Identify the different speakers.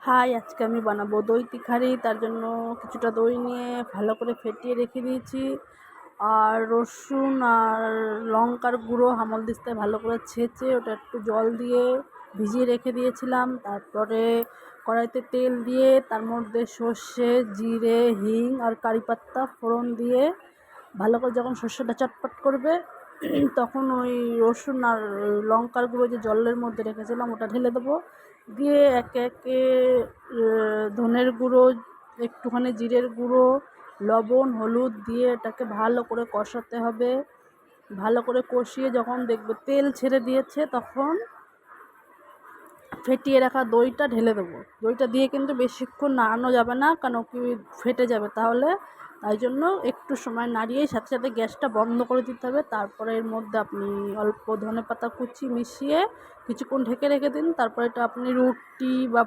Speaker 1: High, আজকে আমি বানাবো দই তিখারি। তার জন্য কিছুটা দই নিয়ে ভালো করে ফেটিয়ে রেখে দিয়েছি, আর রসুন আর লঙ্কার গুঁড়ো হামালদিস্তায় ভালো করে ছেঁচে ওটা একটু জল দিয়ে ভিজিয়ে রেখে দিয়েছিলাম। তারপরে কড়াইতে তেল দিয়ে তার মধ্যে সর্ষে, জিরে, হিং আর কারি পাত্তা ফোড়ন দিয়ে ভালো করে যখন সর্ষেটা চটপট করবে তখন ওই রসুন আর লঙ্কার গুঁড়ো যে জলের মধ্যে রেখেছিলাম ওটা ঢেলে দেবো। দিয়ে একে একে ধনের গুঁড়ো, একটুখানি জিরের গুঁড়ো, লবণ, হলুদ দিয়ে এটাকে ভালো করে কষাতে হবে। ভালো করে কষিয়ে যখন দেখবে তেল ছেড়ে দিয়েছে তখন ফেটিয়ে রাখা দইটা ঢেলে দেবো। দইটা দিয়ে কিন্তু বেশিক্ষণ নাড়ানো যাবে না, কারণ কি ফেটে যাবে তাহলে। তাই জন্য একটু সময় নাড়িয়ে সাথে সাথে গ্যাসটা বন্ধ করে দিতে হবে। তারপরে এর মধ্যে আপনি অল্প ধনেপাতা কুচি মিশিয়ে কিছুক্ষণ ঢেকে রেখে দিন। তারপরে এটা আপনি রুটি বা